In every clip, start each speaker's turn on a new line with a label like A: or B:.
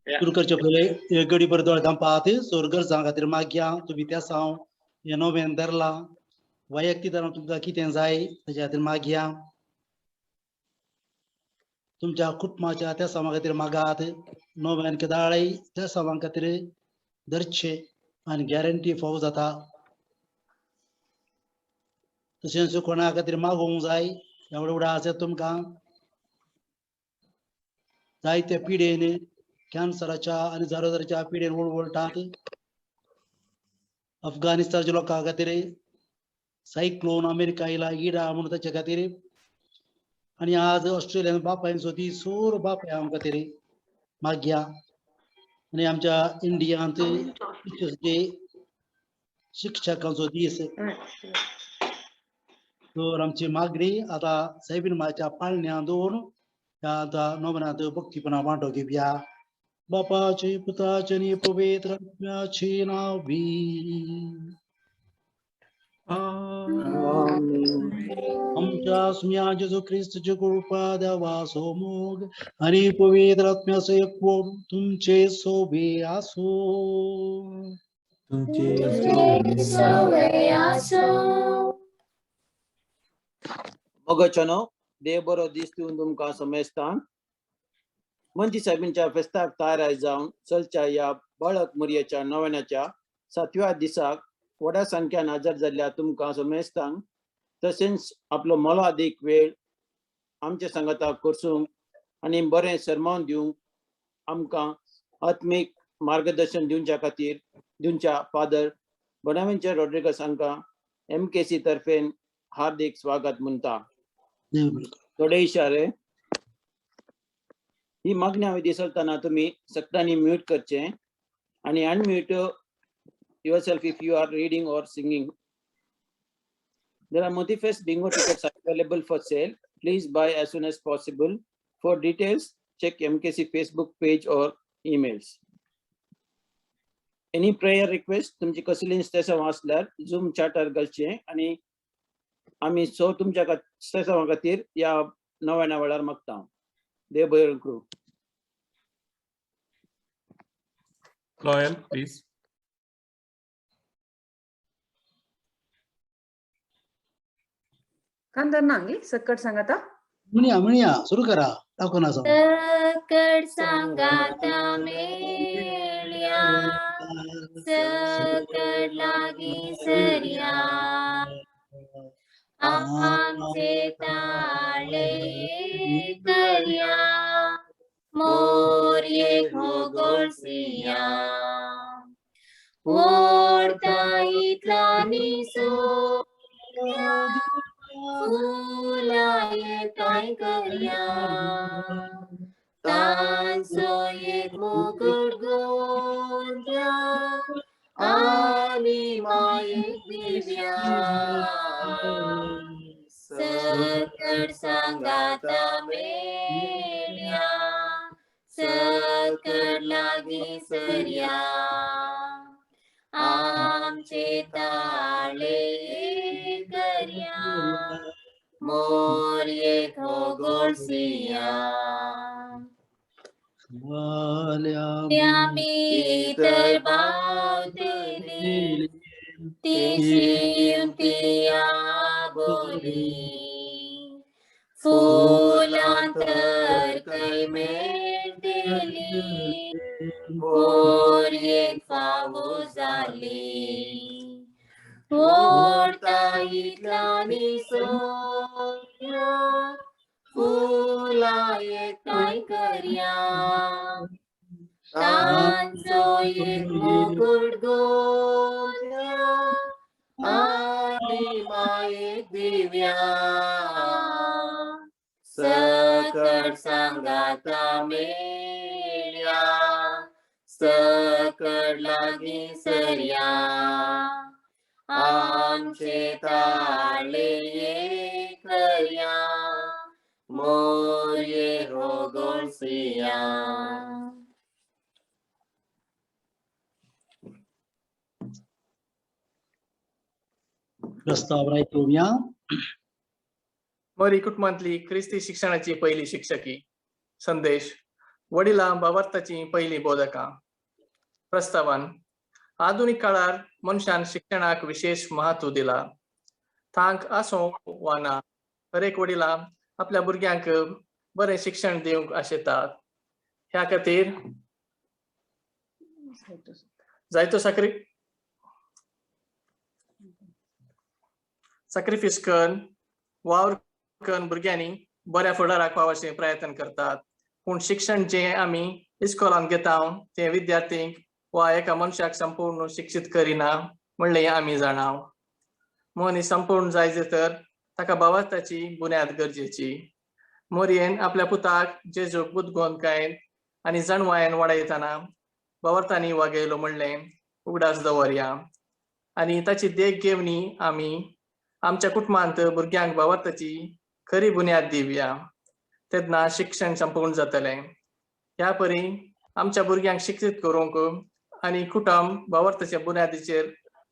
A: तुरकरचे पहिले गडी बरदळ दांपात सोरगर जावं खातीर मागया तुम्ही त्या साव हे नोव्यान धरला वैयक्तीक तरान तुमकां कितें जाय ताच्या खातीर मागया तुमच्या कुटुंबाच्या त्या सामा खातीर मागात नोव्यान केदाळय त्या सामां खातीर धरचे आनी गॅरंटी फावो जाता तशेंच कोणा खातीर मागोवंक जाय एवढे उडा आसत तुमकां जायते पिडेन कॅन्सराच्या आनी जारोजाराच्या पिडेन वळवळटात अफगानिस्तानच्या लोकां खातीर सायक्लोन अमेरिका येयला इडा म्हणून ताचे खातीर आनी आज ऑस्ट्रेलियन बापायन सोदी सोर बापाय आमकां खातीर मागया आनी आमच्या इंडियांत शिक्षकांचो दीस तर आमची मागणी आता सायबीन माच्या पाळण्यां दवरून आता नोमनाथ भक्तीपणा मांडो घेवया बापाचे पुताचे आणि पवित्र आत्म्याचे नावी आमच्या स्मिया जेजू ख्रिस्ताची कृपा देवा सोमोग आणि पवित्र आत्म्याचे एकवट तुमचे सोबे असो
B: मोगचनो देव बरो दीस दिवन तुमकां समेस्तां मंची साहेबींच्या फेस्ताक तयार जावन चलच्या या बाळक मुरयेच्या नव्याच्या 7व्या दिसाक व्हड्या संख्यान हजर जाल्ल्या तुमकां समेस्तांक तशेंच आपलो मोलो अधिक वेळ आमच्या संगताक करसूंक आनी बरें सरमोन दिवंक आमकां आत्मीक मार्गदर्शन दिवच्या फादर बोनावेंचर रॉड्रिगस हांकां MKC तर्फेन हार्दिक स्वागत म्हणटा थोडे इशारे ही मागणी हांवें दिसतना तुमी सक्तांनी म्यूट करचें आनी unmute yourself if you are reading or singing. There are multi-face bingo tickets available for sale. Please buy as soon as possible. For details, check MKC Facebook page or emails. Any prayer request? तुमची कसली इन्स्टेशन आसल्यार Zoom charter घालचें आनी आमी so तुमच्या इन्स्टेशन खातीर या नव्या वेळार मागता. देव बरें करूं.
C: Loyal, please.
D: कांदर नांगी सकट सांगाता
A: म्हणया सुरू करा टाकून असो
E: सकट सांगाता मेळ्या सकट लागी सरया आमचे ताळे करया मोरये घोगोळसिया ओढता इतला निसोया फुलाये काय करया तांचो एक मुकुट गोंद्या आनी मायेक दिव्या सकट सांगाता मेळ्या सकट लागी सरया आमचे ताळे करया मोरये घोगोळसिया आमी तर बावतली तिया बोली फुलां तर कै मेळटली मोरयेक फावो जाली ओढता इतला निसोया फुलाये काय करया तांचो एक मुकुट गोंद्या आनी मायेक दिव्या सकट सांगाता मेळ्या सकट लागी सरया आमचे ताळे करया मोरये घोगोळसिया
A: प्रस्ताव ऐकूया
C: मरी कुटुंबातली ख्रिस्ती शिक्षणाची पहिली शिक्षकी संदेश
F: वडिलां बाबर्थाची पहिली बोधकां. प्रस्तावन. आधुनिक काळार मनशान शिक्षणाक विशेष महत्व दिला. थांक आसूं वा ना, हर एक वडिलां आपल्या भुरग्यांक बरें शिक्षण दिवंक आशेतात. ह्या खातीर जायतो सॅक्रिफीस करून वावर करून भुरग्यांनी बऱ्या फुडाराक पावपाचे प्रयत्न करतात. पूण शिक्षण जे आमी इस्कॉलान घेता ते विद्यार्थींक वा एका मनशाक संपूर्ण शिक्षीत करिना म्हणलें आमी जाणाव. मनीस संपूर्ण जाय तर ताका बाबर्थाची बुन्याद गरजेची. मोरयेन आपल्या पुताक जेजूक बुदगोवन कायन आनी जणवायेन वाडयतना बाबर्थांनी वागयलो म्हणलें उगडास दवरया. आनी ताची देख घेवनी आमी आमच्या कुटुंबांत भुरग्यांक बाबर्थाची खरी बुन्याद दिवया. तेन्ना शिक्षण संपूर्ण जातलें. ह्या परी आमच्या भुरग्यांक शिक्षीत करूंक आनी कुटुंब बाबर्थाच्या बुन्यादीचेर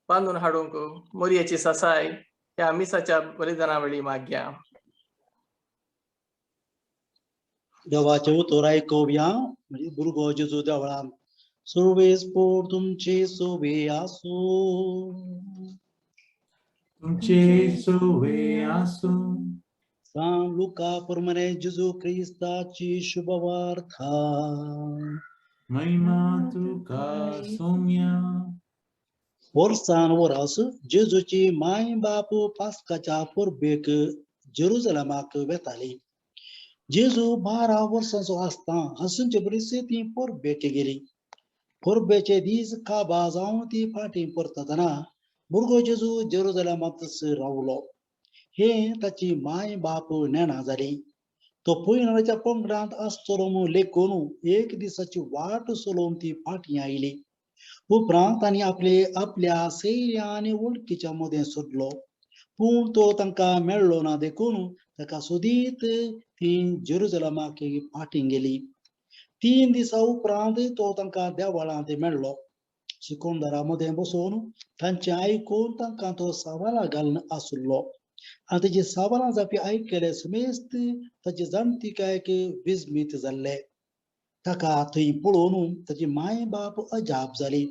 F: बांदून हाडूंक मोरयेची ससाय ह्या मिसाच्या बलिदाना वेळी मागया.
A: देवाचे उतर आयकुया. म्हणजे भुरगो जेजू देवळान सर्वेस पोर तुमचे सोबे आसूं.
G: तुमचे सोवे आसूं.
A: सांग लुका प्रमाणे जेजू क्रिस्ताची शुभवार्ता.
G: महिमा तुका सौम्या.
A: वर्सान वरस जेजूची माय बाप पास्काच्या परबेक जेरुसलेमाक वेताली. जेजू 12 वर्सांचो आसता हसूनचे परिस्थिती परबेक गेली. परबेचे दीस काबा जावन ती फाटी परतना भुरगो जेजू जेरुसलेमांतच रावलो. हे ताची माय बाप नेणा जाली. तो पयणाच्या पंगडांत आसतलो म्हूण लेखून एक दिसाची वाट चलोवन ती फाटी आयली. उपरांत तांणी आपल्या सैर्या आनी वळखीच्या मदें सोदलो. पूण तो तांकां मेळ्ळो ना देखून ताका सोदीत ती जेरुसलेमाक फाटी गेली. 3 दिसां उपरांत तो तांकां देवळांत मेळ्ळो. शिकोंदारा मदें बसून तांचे आयकून तांकां तो सावाला घालन आसलो. आनी ताची सावालां जावपी आयकले समेस्त ताचे जाणटिकायक विस्मीत जाल्ले. ताका थंय पळोवन ताची माय बाप अजाप जाली.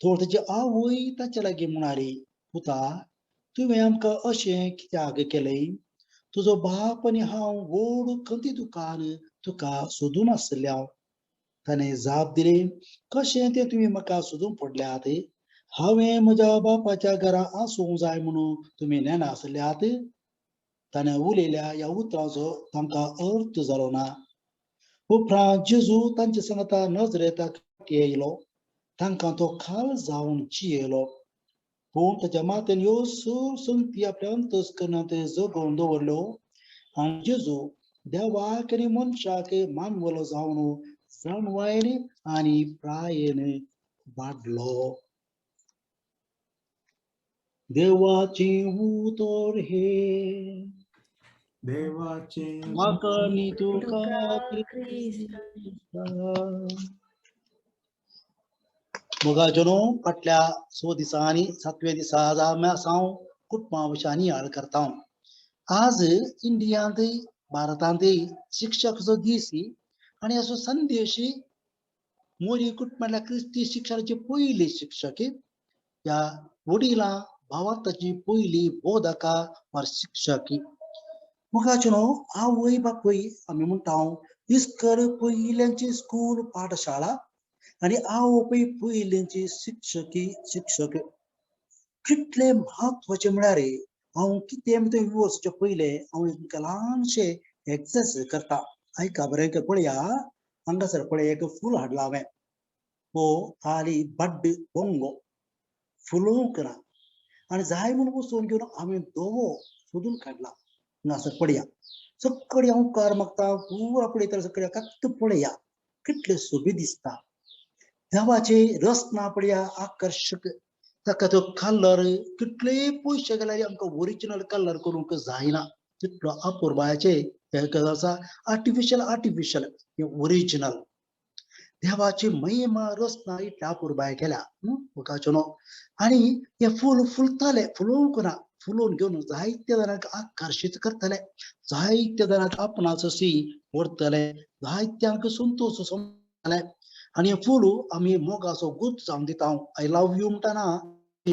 A: थोड ताची आवय ताचे लागीं म्हणाली, पुता, तुवें आमकां अशें कित्याक केलें? तुजो बाप आनी हांव व्हड खंती दुकान तुका सोदून आसल्या. ताणें जाप दिली, कशें तें तुमी म्हाका सोदून पडल्यात? हांवें म्हज्या बापाच्या घरा आसूंक जाय म्हणून तुमी नेना आसल्यात. ताणें उलयल्या ह्या उतराचो तांकां अर्थ जालो ना. उपरांत जेजू तांचे सांगता नजरेताक येयलो. तांकां तो खाल जावन जियेलो. पूण ताच्या माथेन ह्यो संगती आपल्या अंतस्करणांत जगोवन दवरल्यो. आनी जेजू देवाक आनी मनशाक मानवलो जावन जाणवायेन आनी प्रायेन वाडलो. देवाची उतर हे.
G: देवाचे
A: वाकणी तुका मोगाजनो फाटल्या 6 दिसांनी 7व्या दिसा आज आमी हांव कुटुंबा विशीं नियाळ करता. आज इंडियांत भारतांत शिक्षकाचो दीस आनी असो संदेश मोरी कुटुंबातल्या क्रिस्ती शिक्षणाचे पयले शिक्षक ह्या वडिलां भावार्थाची पयली बोधकां वा शिक्षक. मोगाजनो आवय बापूय आमी म्हणटा इस्कर पयल्यांची स्कूल पाठशाळा आनी आवय पयल्यांची शिक्षक कितले म्हत्वाचे म्हळ्यार हांव कितें थंय वचचे पयले हांव एक ल्हानशें एक्सरसाइज करता. आयका बरें पळया, हांगासर पळय एक फूल हाडलां हांवें. हो आली बड्ड बोंगो फुलोवंक ना आनी जाय म्हणून वचून घेवन हांवें दोवो सोदून काडला. हांगासर पळया, सकडी हांव कार मागता पुरा पळयता सकडी कात्त पळया कितले सोबीत दिसता. देवाचे रचना पळया आकर्शक. ताका तो कलर कितले पयशे गेल्यार आमकां ओरिजिनल कलर करूंक जायना. तितलो अपुर्बाचे आर्टिफिशियल ओरिजिनल. देवाची महिमा रचना इतल्या अपुर्बाय केल्या मोगाचनो. आनी हे फूल फुलताले फुलोवंक ना, फुलोवन घेवन जायत्या जाणांक आकर्शीत करतले, जायत्या जाणांक आपणाचो व्हरतले जायत्यांक संतोष जाले आणि हे फूल आमी मोगाचो गुत जावन दिता आय लव्ह यू म्हणटाना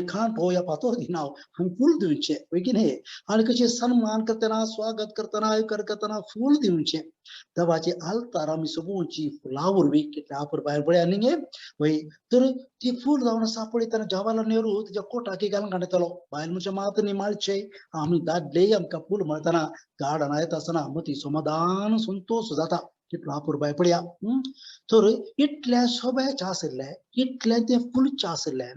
A: खाण या पातो दिनाव आमी फूल दिवचे बेगीन हे आणि कशे सन्मान करतना स्वागत करतना करतना फूल दिवचे देवाचे आलतार आमी सगळ्यांची फुलां उरवी कितले आपर भायर पळया न्ही वय तर ती फूल जावन आसा पळयतना जवाहरलाल नेहरू तेज्या कोटाकी घालून काडटलो बायल म्हणजे मात निमाळचे आमी दादले आमकां फूल मेळटना गार्डना येता आसतना मती समाधान संतोष जाता कितलो आपूर भायर पळया तर इतले सोबेचे आशिल्ले इतले ते फुलचे आशिल्ले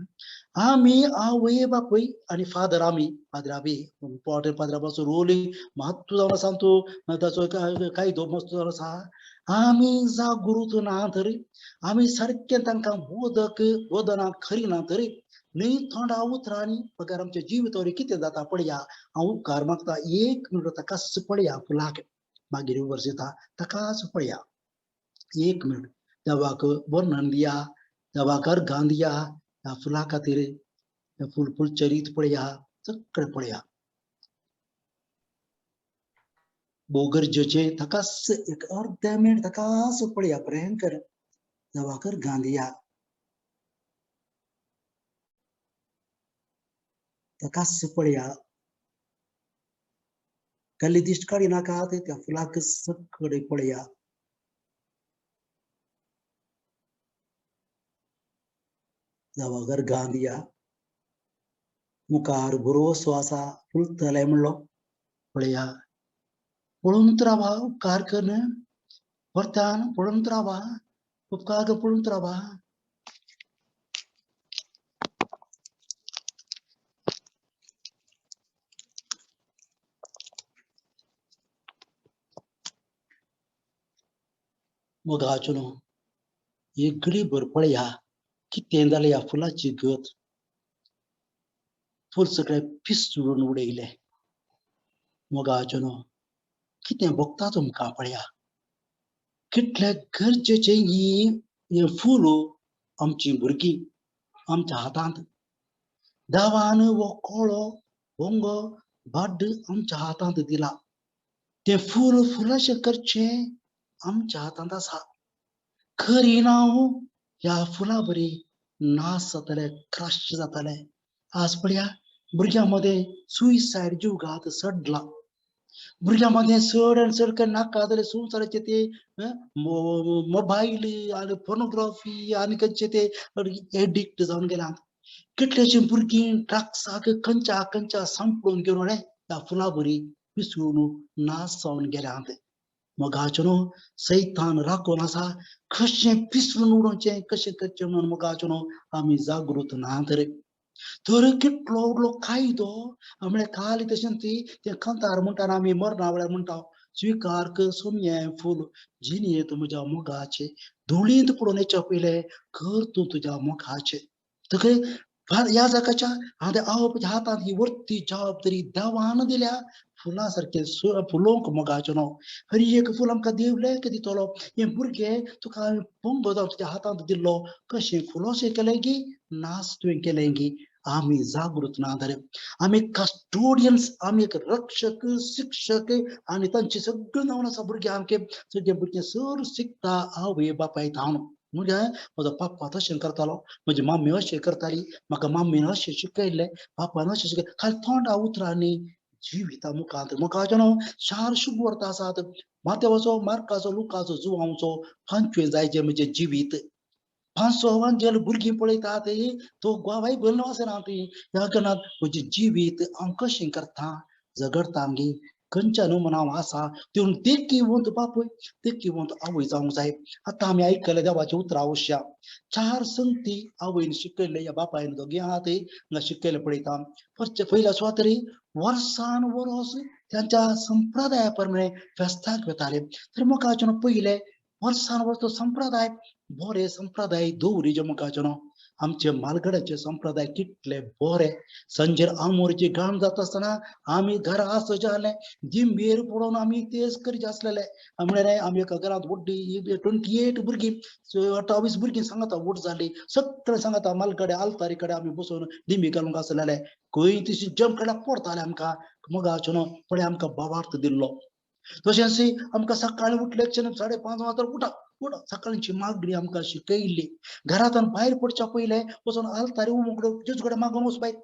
A: आमी आवय बापूय आणि फादर आमी इम्पॉर्टंट फादराचो रोल महत्व जावन आसा तो ताचो काही मस्त जावन आसा आमी जागृत ना तरी आमी सारखे तांकां बोधना खरी ना तरी न्ही थोडा उतरांनी पगार आमच्या जिवितावरी कितें जाता पळया हांव उपकार मागता 1 मिनट ताकाच पळया फुलाक मागीर वर्स येता ताकाच पळया 1 मिनट देवाक वर्णन दिया देवाक अर्घां दिया ह्या फुला खातीर फूल चरीत पळया सगळें पळया भोव गरजेचे ताकाच एक अर्धे मिनट ताकाच पळया भयंकर देवाक अर्घां दिया ताकाच पळया कसली दिश्ट काडी नाका त्या फुलाक सगळे पळया देवाक अर्घां दिया मुखार बरोसो आसा फुलतले म्हणलो पळया पळोवनूच रावा उपकार कर वर्तान पळोवनूच रावा उपकार कर पळोवनूच रावा मोगाचो न्हू एक घडीभर पळया कितें जालें ह्या फुलाची गत फूल सगळे पिसून उडयले मोगाचो न्हू कितें भोगता तुमकां पळया कितले गरजेचे ही फूल आमची भुरगीं आमच्या हातांत देवान हो कोळो वंगो भाड्ड आमच्या हातांत दिला ते फुलाशें करचें आमच्या हातांत आसा खरी नांव ह्या फुला बरी नाश जातले क्रश जातले आज पळया भुरग्यां मध्ये सुइसायड जीवघात सडला भुरग्यां मध्ये चड नाका जाल्यार संवसाराचे ते मोबायल आनी पोर्नोग्राफी आनी खंयचे ते एडिक्ट जावन गेल्यात कितलेशे भुरगीं ड्रग्साक खंयच्या संपळून घेवन ह्या फुला बरी पिसून नाश जावन गेल्यात मोगाचो न्हू सैतान राखून आसा कशें पिसून उडोवचें कशें करचें म्हणून मोगाचो न्हू आमी जागृत ना तर कितलो व्हडलो कायदो म्हळ्यार काल तशें ते कांतार म्हणटाना आमी मरणा वेळार म्हणटा स्विकार कर सोम्ये फूल जिणेंत म्हज्या मोगाचे धुळींत पडून हेच्या पयलें कर तूं तुज्या मोगाचे ह्या जगाच्या आवपाच्या हातांत ही वर्ती जबाबदारी देवान दिल्या फुलां सारके फुलोवंक मोगाचो न्हू हर एक फूल आमकां देवलें दितलो हे भुरगे तुका पंगो जावन तुज्या हातांत दिल्लो कशें फुलोशें केलें गी नाश तुवें केलें गी आमी जागृत ना जाल्यार आमी कस्टोडियन्स आमी एक रक्षक शिक्षक आनी तांची सगळीं जावन आसा भुरग्यां सगळे भुरगे सर शिकता आवय बापाय हांव म्हणजे म्हजो पापा तशें करतालो म्हजी मामी अशें करताली म्हाका मामीन अशें शिकयल्लें पापान अशें शिकयलें खाली थोंडा उतरांनी जिविता मुखांत मोगाचो न्हू 4 शुभ वर्तां आसात मातेवाचो मार्काचो लुकाचो जुवांवचो 25 जायचे म्हणजे जिवीत 500 वांगेल भुरगीं पळयतात तो गोवाय बरो आसना ती ह्या कारणान म्हजें जिवीत हांव कशें करता झगडटा आमगे खंयच्या न्हू म्हण हांव आसा देखीवंत बापूय देखीवंत आवय जावंक जाय आतां आमी आयकलें देवाचें उतरां अवश्या 4 संगती आवयन शिकयल्ले ह्या बापायन दोगी आहात हांगा शिकयलें पळयता पयल्या सुवातेर वर्सान वरोस त्यांच्या संप्रदाया प्रमाणे फेस्ताक वताले तर मोगाचो न्हू पयले वर्सान वर्स तो संप्रदाय बरे संप्रदाय दवरी मोगाचो न्हू आमचे मालगड्याचे संप्रदाय कितले बरे संजेर आमोरची गाण जाता आसतना आमी घरा आसचे जालें जिंबेर पडोवन आमी तेच करचे आसलेले म्हळ्यार आमी एका घरांत व्हडली 28 भुरगीं 28 भुरगीं सांगता वोट जाली सगळे सांगता मालगड्या आलतारी कडेन आमी बसून दिंबी घालूंक आसलेले खंय तशी जमकड्याक पडताले आमकां मोगाचो न्हू पण आमकां बाबार्थ दिल्लो तशेंच आमकां सकाळी उठल्याचे 5:30 वाजता उठा उठा सकाळची मागणी आमकां शिकयल्ली. घरांतून भायर पडच्या पयले वचून आलतारी उमकडो जेजूकडे मागून वच भायर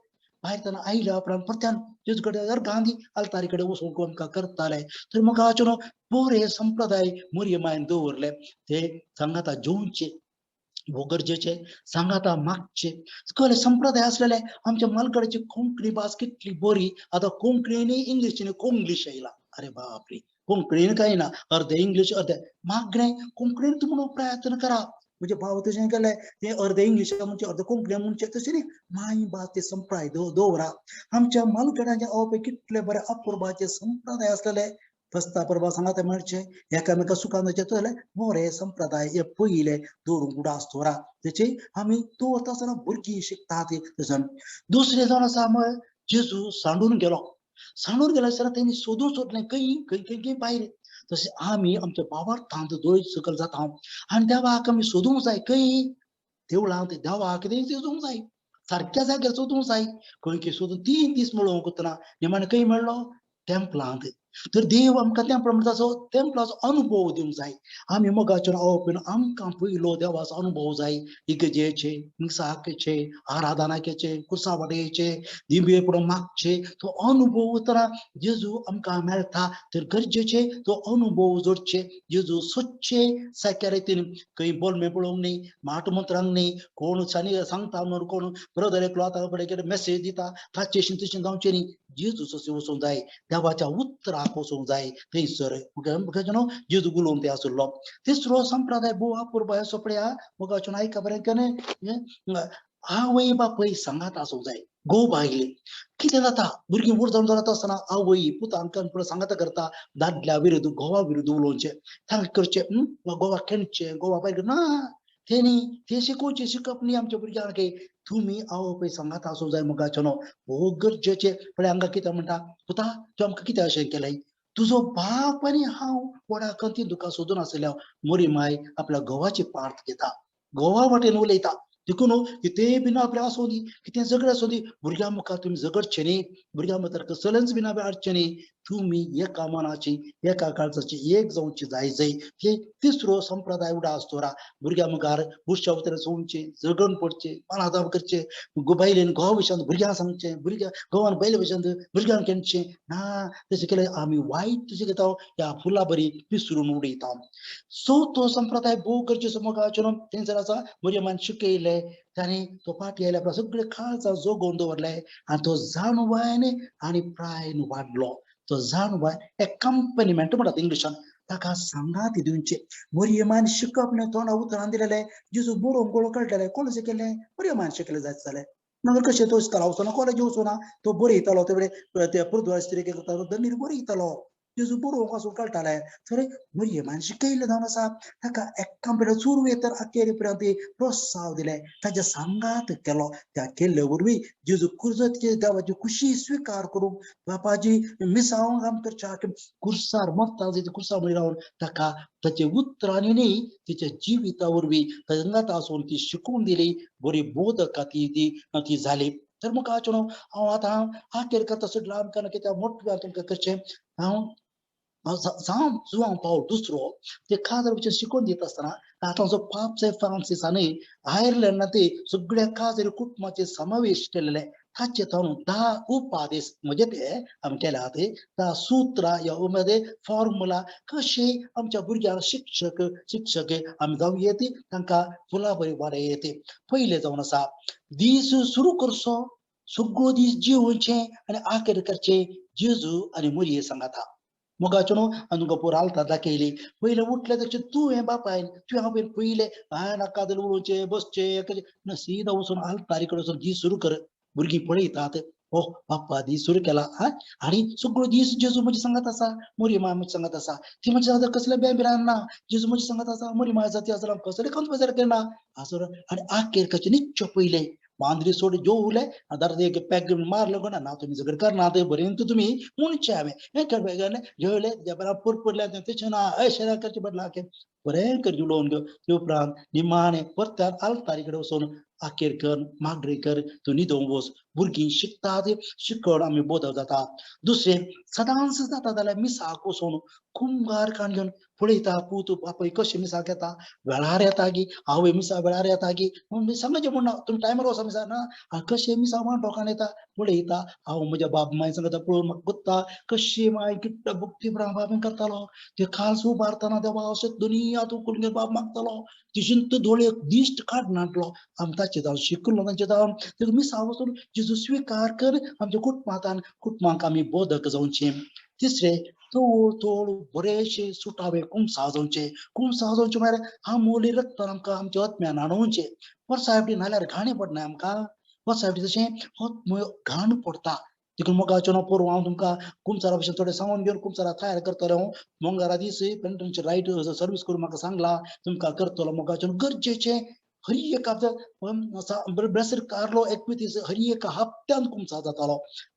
A: भायर तेन्ना आयल्या उपरांत परत्यान जेजूकडे गांधी आलतारी कडेन वचून आमकां करताले. तर म्हाका हाचेर बरे संप्रदाय मोरयेमायन दवरले. ते सांगाता जेवचे हो गरजेचे सांगाता मागचे कळले संप्रदाय असलेले आमच्या मालगडाची कोंकणी भास कितली बरी. आता कोंकणीनी इंग्लिशीनी कोंग्लिश येयला. अरे बापरे कोंकणीन काय ना अर्धे इंग्लिश अर्धे मागणे कोंकणीन तुम्ही म्हणून प्रयत्न करा. म्हणजे भाव तशें केलें ते अर्धे इंग्लिश म्हणजे अर्धे कोंकणी म्हणजे तशें न्ही माय भास ते संप्रदाय दवरा. आमच्या मालगडाच्या अवपे कितले बरे अपुर्बाचे संप्रदाय असलेले. फस्ता परबा सांगात म्हणचे एकामेका सुखांचे तले बरे संप्रदाय हे पयले दवरूंक उडा आसतोरा. तेचे आमी दवरता आसतना भुरगीं शिकतात तसं. दुसरे जावन आसा मग जेजू सांडून गेलो. सांडून गेलो आसतना तेणी सोदून सोदलें खंय खंय खंय खंय भायर. तशें आमी आमच्या बाबार थांत दोळ सकल जाता आनी देवाक आमी सोदूंक जाय खंय देवळांत देवाक कितें सोदूंक जाय सारक्या जाग्यार सोदूंक जाय. खंय खंय सोदून 3 दीस मेळोवंक वतना निमाणे खंय मेळ्ळो टेंपलांत. तर देव आमकां टेंपल म्हणटा तो टेंपलाचो अनुभव दिवंक जाय. आमी मोगाचेर आवपीन आमकां पयलो देवाचो अनुभव जाय. इगजेचे मिसाकेचे आराधनाकेचे कुसावाडेचे दिवे पडून मागचे तो अनुभव उतरा जेजू आमकां मेळटा. तर गरजेचे तो अनुभव जोडचे. जेजू सच्चे सारक्या रितीन खंय बोलमे पळोवंक न्ही माट मंत्रांक न्ही कोण सांगता म्हणून कोण ब्रदर एकलो आतां फुडें मेसेज दिता ताचे तशें जावचें न्ही. जेजूचो वचूंक जाय देवाच्या उतराक वचूंक जाय थंयसर जेजू उलोवन ते आसलो. तिसरो संप्रदाय भोव अपुर्बा असो पळया मोगाचें आयका बरें आवय बापय सांगात आसूंक जाय. घोव बायल कितें जाता भुरगीं व्हड जावन जाता आसतना आवय पुतांक सांगात करता दादल्या विरुद्ध घोवा विरुद्ध उलोवचें तांकां करचें घोवा खेळचें घोवा बायल ना ते न्ही ते शिकोवचें शिकप न्ही आमच्या भुरग्यांक. तुमी आवय सांगात आसूंक जाय मोगाचें हो गरजेचें. पण हांगा कितें म्हणटा पुता तूं आमकां कितें अशें केलें तुजो बाप आनी हांव व्हडा कंतीन तुका सोदून आसल्या मोरी माय आपल्या घोवाची पार्थ घेता घोवा वाटेन उलयता. देखून कितेंय बीन आपल्या आसूं दी कितें झगड आसूं दी भुरग्यां मुखार तुमी झगडचें न्ही भुरग्यां मुखार कसलच बीन हाडचें न्ही. तुमी एका मनाची एका काळजाची एक जावची जाय जाय. हे तिसरो संप्रदाय उडा आसतोरा. भुरग्यां मुखार बुरश्या उतरां सोंवचें झगडून पडचें मानादाब करचें बायलेन घोवा विशयान भुरग्यांक सांगचें भुरग्यां घोवान बायले विशयान भुरग्यांक खेळचें ना. तशें केलें आमी वायट तशें घेता ह्या फुला बरी पिसरून उडयता. चवथो संप्रदाय भोव गरजेचो मोगाचें थंयसर आसा मोरयेमान शिकयलें तांणी तो पाटी आयल्या उपरांत सगळे काळजां जोगोवन दवरले आनी तो जाणवान आनी प्रायन वाडलो. तो जाणवान एकम्पॅनिमेंट म्हणटात इंग्लिशान ताका सांगात दिवचे. मोरयेमान शिकप न्ही तोंडा उतरान दिलेलें जेजू बरोवंक गोळो कळटालें कोण शिकयलें मोरयेमान शिकयलें जायत जालें. नाजाल्यार कशें तो इस्कोला वचना कॉलेजी वचना तो बरयतालो ते पुर्तुगाल स्त्री दनीर बरयतालो जेजू बरोवंक वचून कळटालें. तर मोरयेमान शिकयलें जावन आसा ताका एकांपेड चुरवे तर अखेर पर्यंत प्रोत्साहन दिलें ताचे सांगात केलो. त्या केल्ले वरवीं जेजू कुर्जत देवाची खुशी स्विकार करून बापाची मिसांव काम करच्या कुर्सार मत्ता कुर्सा रावन ताका ताचे उतरांनी न्ही तिच्या जिविता वरवीं संगात आसून ती शिकून दिली बरी बोधका ती जाली. तर म्हाका हांव आतां आखेर करता सुटला आमकां कित्याक मोठ्या तुमकां करचें जावं जुआंव पावल दुसरो ते काजर शिकून दिता आसतना आतां जो पाप फ्रांसिसांनी आयर्लंडांत सगळ्या काजरी कुटुंबाचे समावेश केलेले ताचे ताणून 10 उपादेश म्हणजे ते आमी केल्यात 10 सुत्रां ह्या फॉर्मुला कशे आमच्या भुरग्यांक शिक्षक आमी जावं येते तांकां फुलां बरी वाडय येते. पयले जावन आसा दीस सुरू करचो सगळो दीस जिवचे आनी आखेर करचे जेजू आनी मोरये सांगाता. मोगाचें तुमकां पुरो आलता दाखयली पयले उठले तशें तूं हें बापायन तुवें हांवें पयले नाका जाल्यार उलोवचें बसचें सीदा वचून आलतारी कडेन वचून दीस सुरू कर. भुरगीं पळयतात ओ बाप्पा दीस सुरू केला आनी सगळो दीस जेजू म्हजे सांगात आसा मोरये माय म्हजे सांगात आसा ती म्हजे सांगात कसले बेबिरान ना जेजू म्हजे सांगात आसा मोरये माय जाती आसा कसले कंत बेजार करना आसो आनी आखेर कशें निच्च पयले मांद्री सोड जेवले एक पॅक मारलो गो ना तुम्ही झगड करना बरें तुमी मुनचे हांवें जेवले बराबर पडले तशें ना अशें करचे बदला बरें कर जुळोवन घेवन ते उपरांत निमाणें परत्यान आल्तारी कडेन वचून आकेरकर मागरेकर तो न्हिदोंक वच भुरगीं शिकतात शिकण आमी बोधक जाता दुसरें सदांच जाता जाल्यार मिसाक वचून कुंभार काण घेवन पळयता पूत बापय कशें मिसाक येता वेळार येता गी आवय मिसा वेळार येता गी सांगचें म्हणना तुमी टायमार वचा मिसा ना कशें मिसा मांडोकान येता पळयता हांव म्हज्या बाब माय सांगता पळोवन म्हाका कोत्ता कशी माय कितलो भक्ती बाबेन करतालो ते खास उबारतना देवा अशें दुनिया तूं करून घेवन बाब मागतालो तिशिंत दोळे दिश्ट काडनाटलो आमी ताचे जावन शिकलो तांचे जावन ते मिसा वचून जेजू स्विकार कर आमच्या कुटुंबांक आमी बोधक जावचे तिसरे तोळ तोळ बरेशे सुटावे कुमसा जावचे म्हळ्यार आमोली रक्तान आमकां आमच्या आत्म्यान आणवचे वर्साहेबडी नाल्यार घाणी पडना आमकां वर्साहेबडी तशें घाण पडटा देखून मोगाचें पोरव हांव तुमकां कुमसारा भशेन थोडें सांगून घेवन कुमसारा तयार करतलो हांव मंगळारा दीस पेंटरची रायट सर्वीस करून म्हाका सांगला तुमकां करतलो मोगाचें गरजेचें हर एक ब्रेसर कार्लो एकवीस हर एक हप्त्यान कुमसा जातालो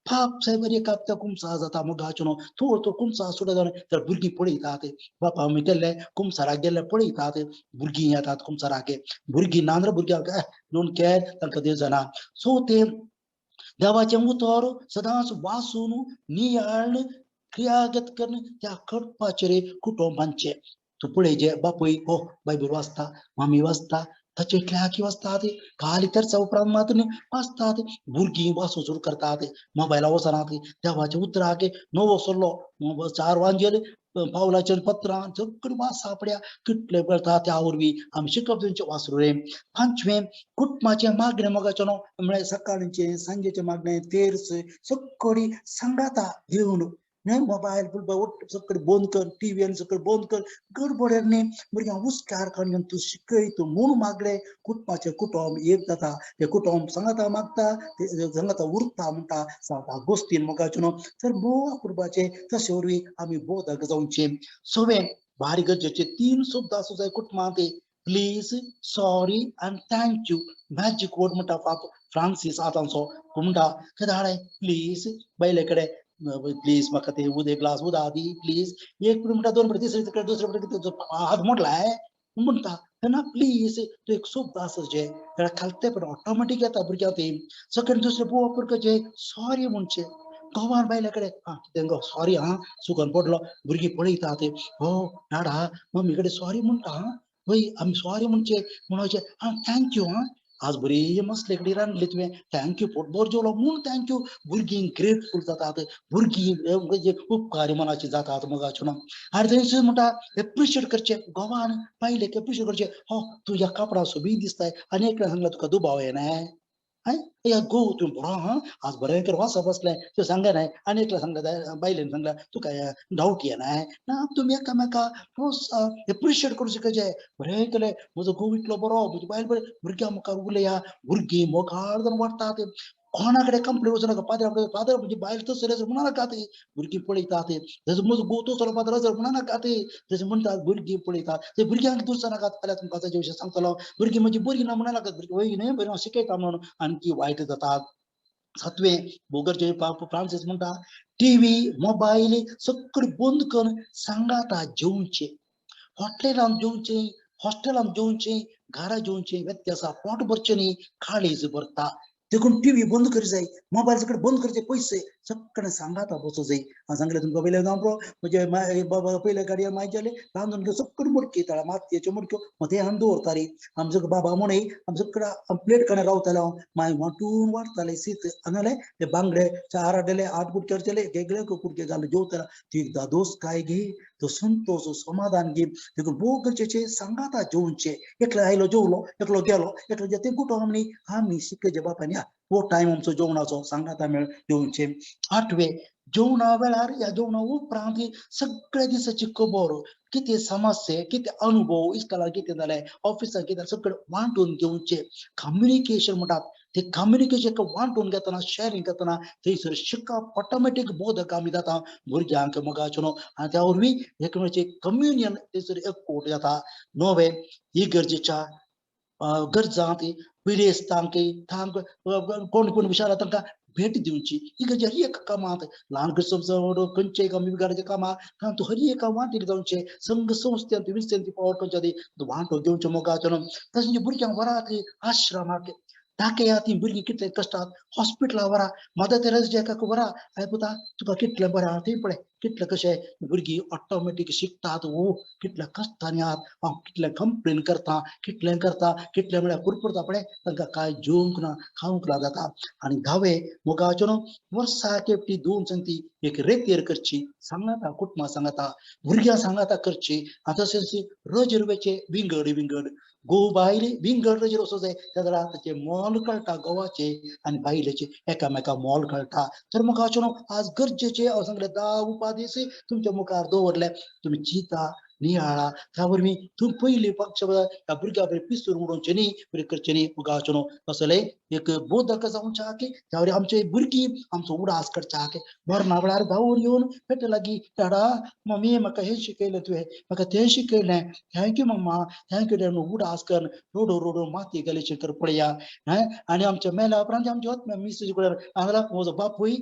A: पाप साहेब हर एक हप्त्या कुमसा जाता मोगाचें थोड तो कुमसा सुद्दां जावन तर भुरगीं पळयतात बापा आमी गेल्ले कुमसाराक गेल्ले पळयतात भुरगीं येतात कुमसाराक भुरगीं नांद्र भुरग्यांक नोंद केर तांकां देव जाणा सो ते देवाचें उतर सदांच वाचून नियाळ क्रियागत करून त्या करपाचेर कुटुंबांचे तूं पळय बापूय हो बायबल वाचता मामी वाचता ताचे इतल्याकी वाचतात काल तेरचा उपरांत मात्र वाचतात भुरगीं वाचूं सुरू करतात मोबायला वचनात देवाच्या उतराक नवो सल्लो 4 वांजेल पावलाचेर पत्रां सगळीं वाच सापड्या कितले करता त्या वरवीं आमी शिकप तांचे वाचूं रे पांचवें कुटुंबाचें मागणें मोगाचें म्हळ्यार सकाळचें सांजेचें मागणें तेर्स सगळीं सांगाता घेवन मोबायल सगळें बंद कर टीव्ही आनी सगळें बंद कर गडबडेर न्ही भुरग्यांक हुस्क्यार काडून तूं शिकय तूं म्हूण मागलें कुटुंबाचें कुटुंब एक जाता तें कुटुंब सांगाता मागता सांगाता उरता म्हणटा सांगता गोश्टीन मोगाचें तर बोवा कुटुंबाचें तशे वरवीं आमी बोधक जावचे सवें बारीक गरजेचे 3 शब्द आसूं जाय कुटुंबांत प्लीज सॉरी आनी थँक्यू मॅजीक वर्ड म्हणटा फ्रांसीस आतांचो म्हणटा ते धाडे प्लीज बायले कडेन प्लीज म्हाका ते एक ग्लास उदक दी प्लीज एक म्हणटा 2 म्हणटा तिसरे कडेन दुसरे कडेन हात मोडलाय म्हणटा तेन्ना प्लीज तो एक शब्द आसचे खालते पण ऑटोमॅटीक येता भुरग्यांक ते सगळें दुसरे पळोवप करचे सॉरी म्हणचे गोवान बायले कडेन सॉरी चुकून पडलो भुरगीं पळयतात हो डाडा मम्मी कडेन सॉरी म्हणटा वय आमी सॉरी म्हणचे म्हणचे थँक्यू आज बरी मसले कडेन रांदली तुवें थँक्यू पोटभर जेवलो म्हूण थँक्यू भुरगीं ग्रेटफूल जातात भुरगीं उपकारी मनाची जातात मोगाचें आनी थंयसर म्हणटा एप्रिशिएट करचें गोवान बायलेक एप्रिशिएट करचें हो तूं ह्या कापडा सोबीत दिसताय आनी एकल्यान सांगलें तुका दुबाव येना या गो तूं बरो आज बरें कर वास बसलें तूं सांगलें न्हय आनी एकल्या सांगलें बायलेन सांगलें तुका डावट येना ना तुमी एकामेकाक एप्रिशिएट करूं शिकचें बरें केलें म्हजो घोव इतलो बरो म्हजी बायल बरें भुरग्यां मुखार उलया भुरगीं मोगाळ जावन वाडटात कोणा कडेन कंप्लेन वचूं नाका फादर म्हजी बायल तसली म्हणा नाका ती भुरगीं पळयतात तेजो म्हजो घोव तसलो फादर म्हणा नाका ती तेजे म्हणटात भुरगीं पळयतात ते भुरग्यांक दुसरो नाका जाल्यार तुमकां ताचे विशीं सांगतलो भुरगीं म्हजी बरी ना म्हणा नाका भुरगीं वय न्हय बरें शिकयता म्हणून आनी वायट जातात सातवें भोगरचे फ्रांसीस म्हणटा टीव्ही मोबायल सगळी बंद करून सांगाता जेवचे हॉटेलांत जेवचें हॉस्टेलांत जेवचें घरा जेवचें व्यत्यास पोट भरचें न्ही काळीज भरता देखून टीव्ही बंद करी जाय मोबायल सगळें बंद करचे पयशे सगळें सांगाता बसो जाय हांव सांगलें तुमकां पयलें जावं पळय म्हणजे बाबा पयले गाडये मायचे जाले रांदून सगळ्यो मडकी येताल्यो मातयेच्यो मडक्यो ते आमी दवरताली आमचो बाबा म्हणय आमी सगळें प्लेट कडेन रावताले हांव माय वांटून वाडटालें शीत नाजाल्यार ते बांगडे 4 हाडले 8 कुडके करचेले वेगळे कुडके घालून जेवताले ती दोस काय घे तो संतोष समाधान घे देखून भोव गरजेचें सांगाता जेवचे एकलो आयलो जेवलो एकलो गेलो एकलो ते कुटुंब आमी शिकयचे बापायनी हो टायम आमचो जेवणाचो सांगाता मेळ जेवचे 8वें जेवणा वेळार ह्या जेवणा उपरांत सगळ्या दिसाची खबर कितें समस्या कितें अनुभव इस्कॉलार कितें जालें ऑफिसांत कितें सगळें वांटून घेवचें कम्युनिकेशन म्हणटात ते कम्युनिकेशन वांटून घेतना शेअरिंग करतना थंयसर शिकप ऑटोमॅटीक बोधक आमी जाता भुरग्यांक मोगाचें आनी त्या वरवीं एकमेकांचें कम्युनियन थंयसर एकवट जाता 9वें इगर्जेच्या गरजांक पिडेस्तांक कोण विचारता तांकां भेट दिवची इकडे हरी एक कामात लहान गसम खंयचे कमी बिगाडचे कामा तूं हरी एका वाटेर जावचे संघ संस्थेंत विस्तेंत पावट खंयच्या वांटो घेवचे मोगाचो तशें भुरग्यांक वरात आश्रमाक धाके या ती भुरगीं कितले कश्टात हॉस्पिटला वरा मदर तेरेसा एका वरा हाय पुता तुका कितले बरें आहा थंय पळय कितले कशें भुरगीं ऑटोमॅटीक शिकतात ओ कितल्या कश्टांनी आहात हांव कितले कंप्लेन करता कितले म्हळ्यार पुरपुरता पळय तांकां कांय जेवंक ना खावंक ना जाता आनी धावे मोगाचो न्हू वर्साक एकटी दोन संती एक रेतेर करची सांगाता कुटुंबां सांगाता भुरग्यां सांगाता करची आतां तशेंच रजरवेचे विंगड गो बायले विंगड रजर वचो जाय त्या जाल्यार ताचे मोल कळटा गोवाचे आनी बायलेचे एकामेका मोल कळटा तर मोगाचो न्हू आज गरजेचे हांव सांगलें 10 उपादीस तुमच्या मुखार दवरले तुमी चिंता नियाळा त्या वरवीं तुमी पयलीं पक्ष ह्या भुरग्यां बरें पिसून उडोवचें न्ही बरें करचें न्ही मोगाचो न्हू तसले एक बोधक जावचे हा की त्या वरी आमचे भुरगीं आमचो उडास करचे हा की मरणा वेळार धांवून येवन पेटे लागीं डाडा मम्मी म्हाका हें शिकयलें तुवें म्हाका तें शिकयलें थँक्यू मम्मा थँक्यू डॅड उडास कर रोडो माती घालीचे कर पळया आनी आमच्या मेल्या उपरांत आमचे आत्म्या मिसेज कडेन हांगा म्हजो बापूय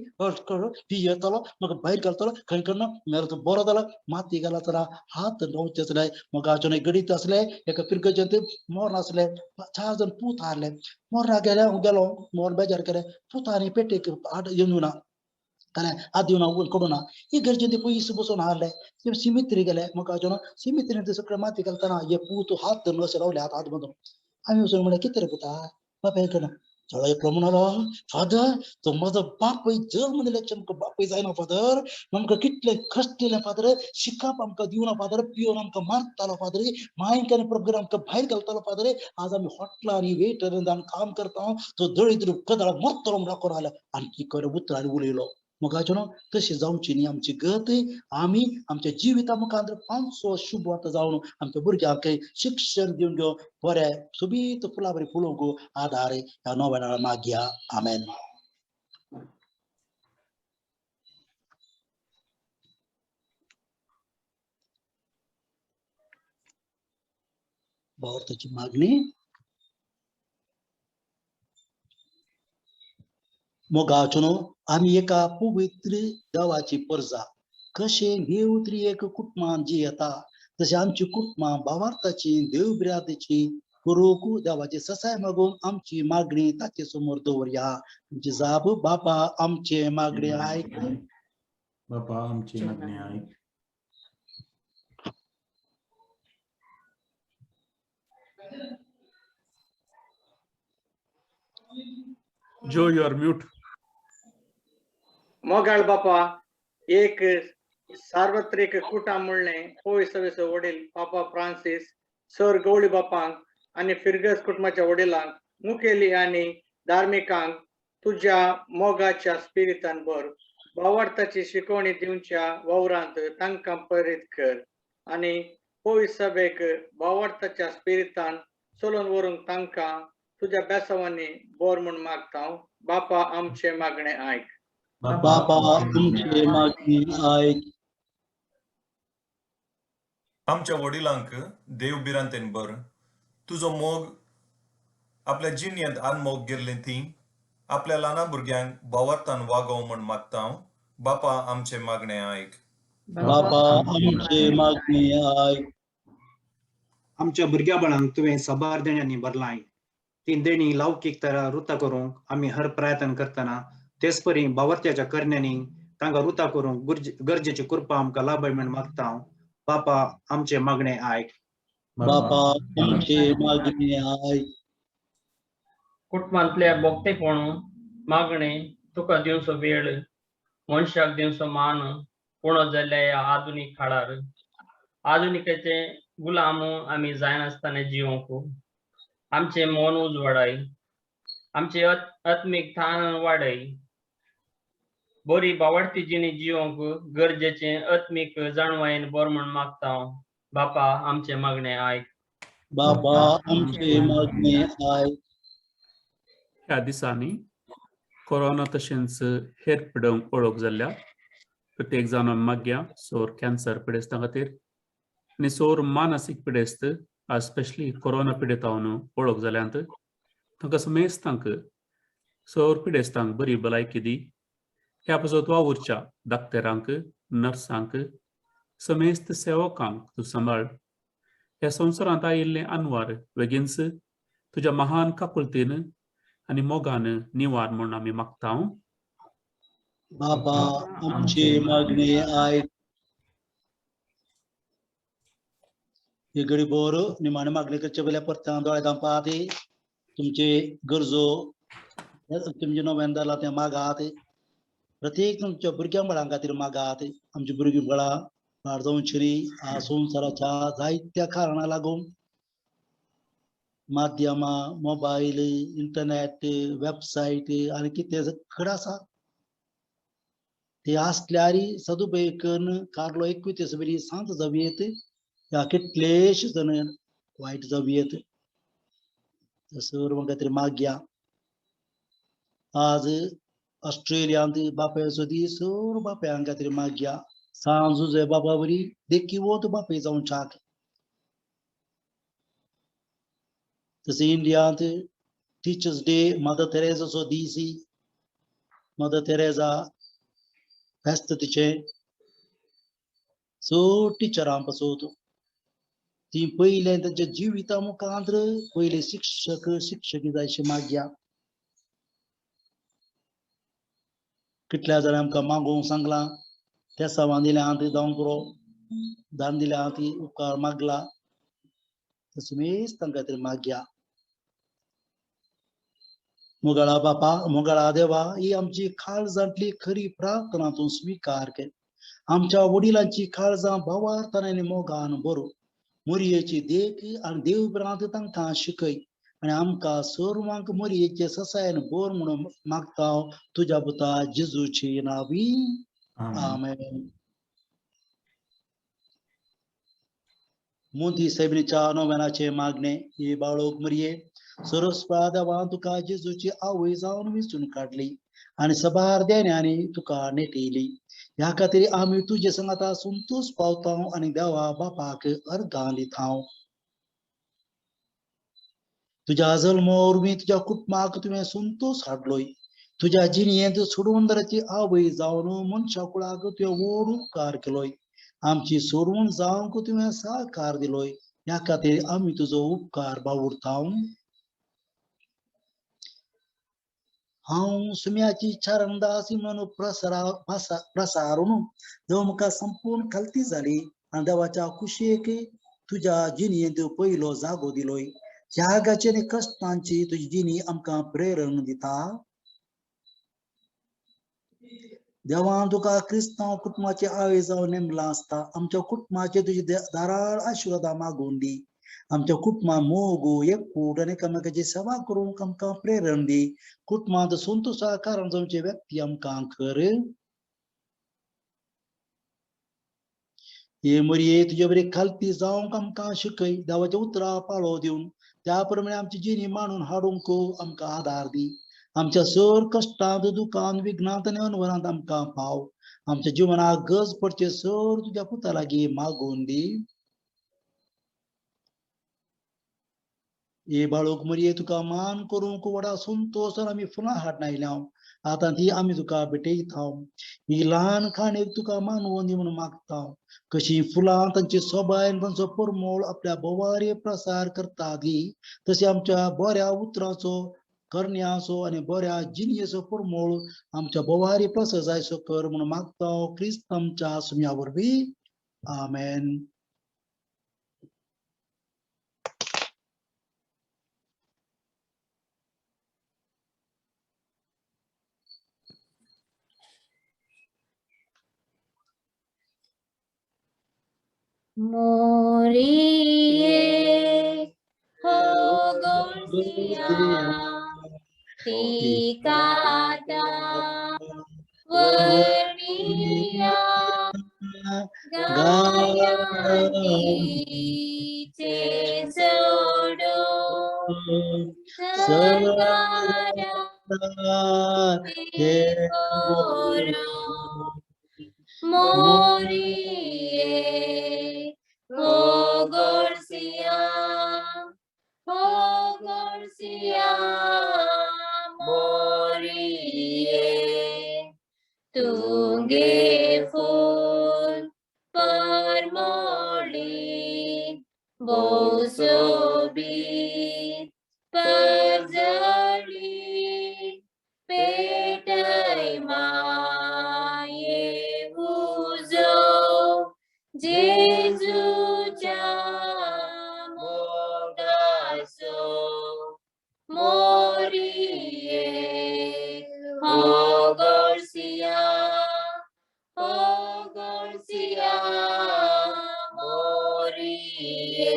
A: ती येतलो म्हाका भायर घालतलो खंय करना मेलो तो बरो जालो माती घालतना हात नवचे आसले मोगाचो गडीत आसले एका पिरगजेंत मोर आसले 4 जण पूत हारले मोरा गेलो मोर बेजार केले पुतांनी पेटेक आड येवं ना जाल्यार आद येवन हांव कडूना ही गरजेन पयस बसून हारले सिमित्री गेले मोगाचो सिमित्रीन सगळे माती घालतना हे पूत हात धरून अशें रावले हात बांदून आमी वचून म्हणलें कितें रे पुता बापाय कडेन चलो एकलो म्हणलो फादर तो म्हजो बापूय जल्म दिल्याचे आमकां बापूय जायना फादर आमकां कितले कश्ट दिले फादर शिकप आमकां दिवना फादर पिवन आमकां मारतालो फादर मायक आनी प्रभुर आमकां भायर घालतालो फादर आज आमी हॉटेलांनी वेटर जावन काम करता तो दळीत कदळा मरतलो म्हण राखून रावलो आनी खरें उतरांनी उलयलो मोगाचो न्हू तशी जावची न्ही आमची गत आमी आमच्या जिविता मुखार 500 शुभ वार्ता जावन आमच्या भुरग्यांक शिक्षण दिवन घेवन बरे सोबीत फुला बरी फुलोवंक आदार ह्या नोवेनाळ मागया आमेन वार्ताची मागणी मोगाचो न्हू आमी एका पवित्र देवाची परजा कशें देव एक कुटुंबान जी येता तशें आमची कुटुंबां भावार्थाची देव बिरादेची करूंक देवाची ससाय मागून आमची मागणी ताचे समोर दवरया आमची जाप बापा आमचे मागणी आयक
G: बापा आमची मागणी आयक
C: Joe, you are mute.
F: मोगाळ बापा एक सार्वत्रिक कुटाम म्हणलें होय सवेचो वडील बापा फ्रांसीस सर गवळी बापांक आनी फिरगस कुटुंबाच्या वडिलांक मुखेली आनी धार्मिकांक तुज्या मोगाच्या स्पिरितान भर भावार्थाची शिकवणी दिवच्या वावरांत तांकां प्रेरीत कर आनी होय सभेक भावार्थाच्या स्पिरितान चलोवन व्हरूंक तांकां तुज्या बेसावांनी बोर म्हूण मागता बापा आमचे मागणे आयक
A: बापा आमचे मागणी आयक
H: आमच्या वडिलांक देव बिरांतेन बर तुजो मोग आपल्या जिणेंत आनमोग गेल्लें ती आपल्या ल्हाना भुरग्यांक भावार्थान वागोव म्हण मागता बापा आमचे मागणे आयक
A: बापा आमचे मागणी आयक
I: आमच्या भुरग्या बाळांक तुवें साबार देण्यांनी भरलाय ती देणी लौकीक तरा रुता करूंक आमी हर प्रयत्न करतना तेच परी भावार्थ्याच्या करण्यांनी तांकां रुता करूंक गरजेची कृपा आमकां लाभय म्हण मागता बापा आमचे मागणे आयक
A: बापा आमचे मागणी आयक
J: कुटुंबांतल्या भोगतेपण मागणे तुका दिवचो वेळ मनशाक दिवचो मान पूर्ण जाल्ल्या ह्या आधुनीक काळार आधुनिकेचे गुलाम आमी जायनासतना जिवंक आमचे मन उजवाडाय आमचे आत्मीक थान वाडय बरी भावार्थी जिणी जिवंक गरजेचे आत्मीक जाणवायेन बर म्हण मागता बापा आमचे मागणे आयक
A: बापा आमचे मागणी आयक
C: ह्या दिसांनी कोरोना तशेंच हेर पिडोवंक वळख जाल्ल्या प्रत्येक जाण मागया सोर कॅन्सर पिडेस्तां खातीर आनी सोर मानसीक पिडेस्त स्पेशली कोरोना पिडेतावन वळख जाल्यांत तांकां समेस्तांक सोर पिडेस्तांक बरी भलायकी दी. ह्या पासत वावुरच्या दाक्तेरांक, नर्सांक, समेस्त सेवकांक तूं सांबाळ. ह्या संवसारांत आयिल्ले अनवार बेगीनच तुज्या महान काकुलतेन आनी मोगान निवार म्हूण आमी मागतां.
A: बाबा आमची मागणी आयक. ही घडी बोर निमाणे मागणी करचे वेल्या परत्या दोळ्यां पाहते तुमचे गरजो तुमचे नोव्हेंबरला ते मागात. प्रत्येक तुमच्या भुरग्यां बळां खातीर मागात. आमची भुरगीं बळां भार जावन शिरी ह्या संवसाराच्या जायत्या कारणां लागून माध्यमां, मोबायल, इंटरनेट, वेबसायट आनी कितें खड आसा ते आसल्यार सदुपयोग करून कार्लो 21 बरी सांत जावयेत. ह्या कितलेशे जण वायट जावयेत. सर्व खातीर मागया. आज ऑस्ट्रेलियांत बापायचो दीस सर्व बापायां खातीर मागया. सांज उजे बाबा बरी देखी वत बापाय जावन चाक. तसे इंडियांत टिचर्स डे मदर तेरेसाचो दीस. मदर तेरेसा फेस्त तिचे. सो टिचरां पासत ती पयले त्यांच्या जिविता मुखांत पयले शिक्षक शिक्षकी जायचे मागया. कितल्या जाणां आमकां मागोवंक सांगलां त्या सामान दिल्या हाती जावन पुरो दान दिल्या हाती उपकार मागला तसमेच तांकां खातीर मागया. मुगाळा बापा मुगाळा देवा ही आमची काळजांतली खरी प्रार्थना तूं स्विकार कर. आमच्या वडिलांची काळजां भावार्थान मोगान बरो. मोरयेची देख आनी देवबरांत तांकां शिकय आनी आमकां सर्वांक मोरयेचे ससायन बोर म्हणून मागता तुज्या पुता जेजूची नांवी. आमेन. मोदी साहेबीच्या नोव्हेनाचे मागणे ही बाळोक मरिये सरस्वता देवा तुका जेजूची आवय जावन विचून काडली आनी सबार देण्यानी तुका नेटयली. ह्या खातीर आमी तुजे संगता संतोष पावता आनी देवा बापाक अर्गां दिता. तुज्या जल्मावरवीं तुज्या कुटुंबाक तुवें संतोष हाडलोय. तुज्या जिणयेंत सोडवंदराची आवय जावन मनशा कुळाक तुवें व्हड उपकार केलोय. आमची सोडवण जावंक तुवें सहकार दिलोय. ह्या खातीर आमी तुजो उपकार बावुरता. हांव सुम्याची चरणदासी म्हणून प्रसारून जो म्हाका संपूर्ण खालती जाली आनी देवाच्या कुशेक तुज्या जिणयेंत पयलो जागो दिलोय. त्यागाची आनी कश्टांची तुजी जिणी आमकां प्रेरण दिता. देवान तुका क्रिस्तांव कुटुंबाची आवय जावन नेमला आसता. आमच्या कुटुंबाचे तुजी दाराळ आशिर्वादां मागून दी. आमच्या कुटुंबां मोग एकूट आनी एकामेकाची सेवा करूंक आमकां प्रेरण दी. कुटुंबांत संतोशा कारण जावचे व्यक्ती आमकां कर. हे मरिये तुजे बरी खालती जावंक आमकां शिकय. देवाच्या उतरां पाळो दिवन त्या प्रमाणे आमची जिणी मांडून हाडूंक आमकां आदार दी. आमच्या सर कश्टांत दुखांत विघ्नांत आनी अनवरांत आमकां पाव. आमच्या जिवनाक गरज पडचे सर तुज्या पुता लागीं मागून दी. हे बाळोक मरिये तुका मान करूंक व्हडा संतोशान आमी फुलां हाडून आयल्या. आतां ती आमी तुका भेटयता. ही ल्हान खाणेक तुका मानवून दी म्हणून मागता. कशी फुलां तांची सोबाय तांचो परमळ आपल्या बोवारे प्रसार करतात तशी आमच्या बऱ्या उतरांचो करण्याचो आनी बऱ्या जिणयेचो परमळ आमच्या बोवारी प्रसार जायसो कर म्हणून मागता क्रिस्त आमच्या सुम्या वरवीं. आमेन.
E: Moriye Hogorsia Tikata Vernia Gayandi Chesodo Sargara Tekoro Moriye Hogorsia Hogorsia Moriye मुगे फूल परमोळी बोसोबी परजळी पेटय माये उजो जेजूच्या मोगासो मोरिये हो गोर्सिया मोरिये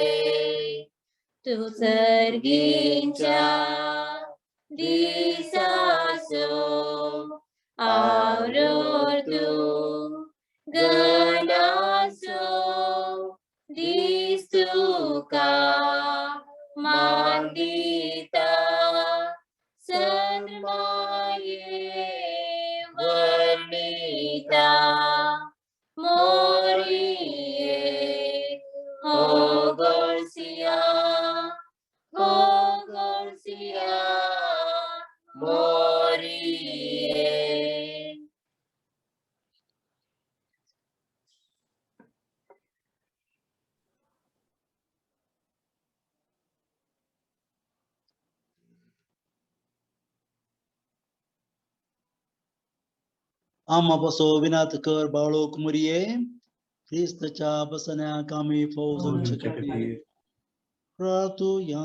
E: तू सर्गींच्या दिसासो आवरो तू गणासो दिसुका मांदिता सन्माये वर्णिता मोरिये हो गोर्सिया मोरिये
A: आम्हा बसो विनात कर बाळोक मुरिये ख्रिस्तच्या बसण्या कामी फौजूंचे खातीर प्रार्थुया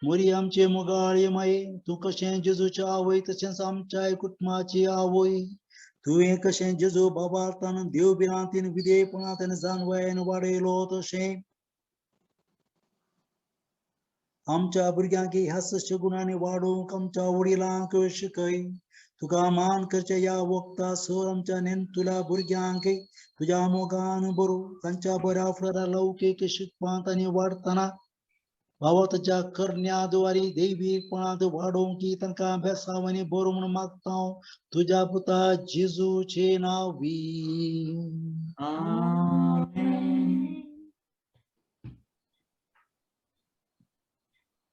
A: मुरी आमचे मुगाळे माये तू कशें जेजूच्या आवय तशेंच आमच्या कुटुंबाची आवय तुवें कशें जेजू बाबार्थान देव बिरांतीन विधेयपणान जानवायेन वाडयलो तशें आमच्या भुरग्यांक ह्या सशगुणांनी वाडोवंक आमच्या वडिलांक शिकय तुका मान करच्या या वक्ता सर आमच्या नेंतुल्या भुरग्यांक तुझ्या मोगान बरो तांच्या बऱ्या फुडारा लौकीक शिकपांत आनी वाडतना भावाच्या करण्याद्वारे दैवीकपणांत वाडोवंक तांकां बेसाव आनी बरो म्हणून मागता तुझ्या पुता जेजूचे नांवी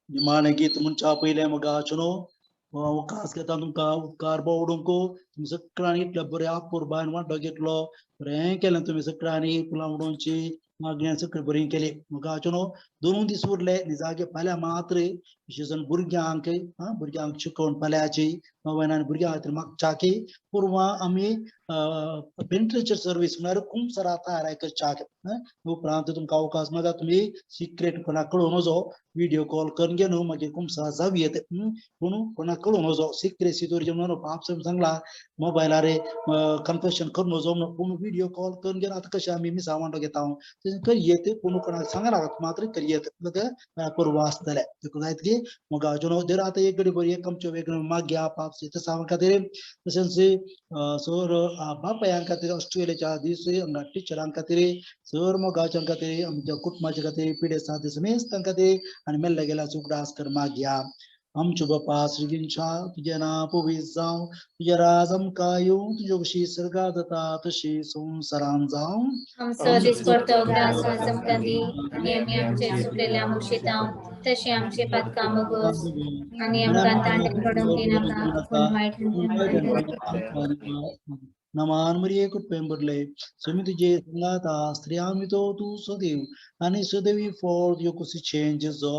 A: निमाणे गीत म्हणच्या पयले मगा चुनो खास घेता तुमकां उपकार बावडूंक तुमी सगळ्यांनी इतल्या बऱ्या कुर्बान वांटो घेतलो बरें केलें तुमी सगळ्यांनी पुलावडोंची मागणी सगळी बरी केली मगा चुनो 2 दीस उरले निजागे फाल्यां मात्र विशेषण भुरग्यांक शिकोवन फाल्यांची नव्यान भुरग्यां खातीर मागच्याकी पुरवां आमी पेंट्रेचर सर्वीस म्हळ्यार खूब सारा तयारी करच्याक उपरांत तुमकां अवकाश मेळटा तुमी सिक्रेट कोणाक कळोवन वचो व्हिडिओ कॉल करून घे न्हू मागीर खूब जावी येता पूण कोणाक कळोवन वचो सिक्रेसी दवरचें म्हणून पाप सांगला मोबायलार कन्फेशन करून वचो म्हणून पूण व्हिडिओ कॉल करून घेवन आतां कशें आमी मिसा वांटो घेता करियेत पूण कोणाक सांगनाकात मात्र करियेत परवा आसतले देखून जायत की मग जर आता एक घडी बरी एक आमच्यो वेगळ्यो माग्या पाप सांग खातीर तशेंच सर बापायां खातीर ऑस्ट्रेलियाच्या दीस हांगा टिचरां खातीर सर मोगाच्या खातीर आमच्या कुटुंबाच्या खातीर पिडे साथ समेस्तां खातीर आनी मेल्ले गेल्या उगडास कर मागया आमचो बापा श्रीगिंच्या तुझे नांव पवित्र जावं तुझे राज आमकां येवं तुजे कशी सर्गांत जाता तशी संवसारांत जावं
E: आमचो दिसपडतो ग्रास आज आमकां दी आनी आमी आमचे चुकलेल्या मुक्षितांव तशी आमची पातकां मोगोस आनी आमकां तांड्यान पडोवंक दिनाका पूण वायट
A: नमान मरिये कुटुंबे बदले समी तुझे संगाता स्त्रियां मितो तू सदैव आनी सदैवी फळ तुजे कुशीचे जेजो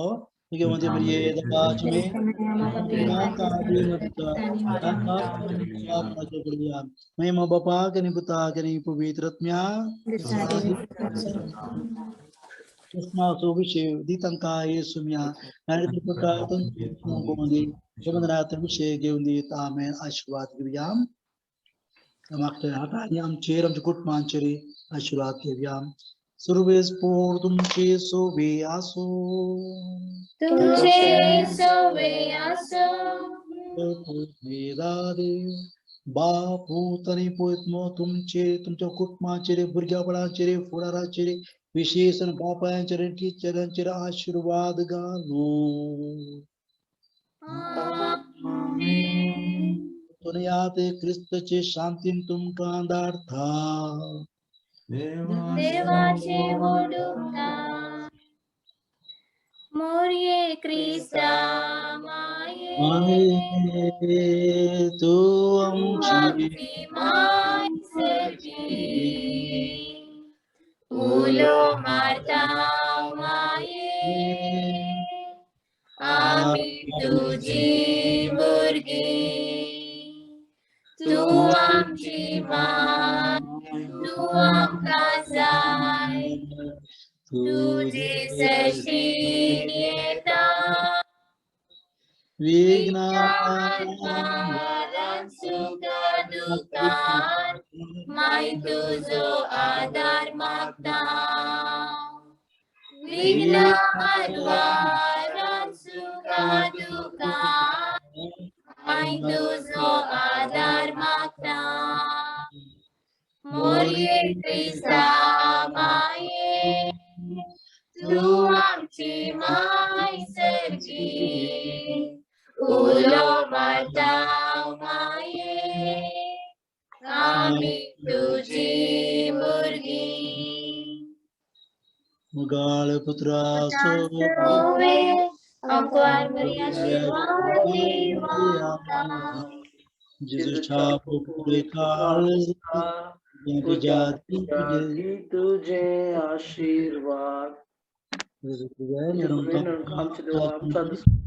A: तुगे मध्ये मरिये दबाच में महिमा बापा कनी पुता कनी पवित्र आत्म्या कृष्णाचो विषय दितांका येसुम्या नारी पुता तंत्र विषय घेवन दीत आमेन आशीर्वाद घेवया मागच्या हातांनी आमचेर आमच्या कुटुंबांचेर आशीर्वाद घेवया सर्वेस पोर तुमचे सोबे आसो
E: तुमचे सोबे आसो
A: देव बाप पूत आनी पवित्र तुमचे तुमच्या कुटुंबाचेर भुरग्यापणाचेर फुडाराचेर विशेषण बापायांचेर टिचरांचेर आशीर्वाद घालो दुनियात क्रिस्तचे शांतीन तुमकां धाडटा
E: देवाचे वडुका मोरये क्रिस्ता माये
A: तू आमची
E: माय उलो मारता माये आमी तुझी भुरगीं तू आमची माय तू आमकां जाय तुझे सशीन येता विघ्नान सुख दुःखान माय तुझो आधार मागता विघ्नान सुख दुःखान माय तुझो आधार मागता मोरये क्रिस्ता माये तू आमची माय सरगी उलो मारता माये आमी तुझी भुरगीं
A: मुगाळ पुत्रा
E: सोवे अमकार मरिया आशीर्वाद देवा
A: जिजूच्या पुढे काळ जाती
K: तुझे आशीर्वाद
A: तुझे
K: आमच्या देवा आमचा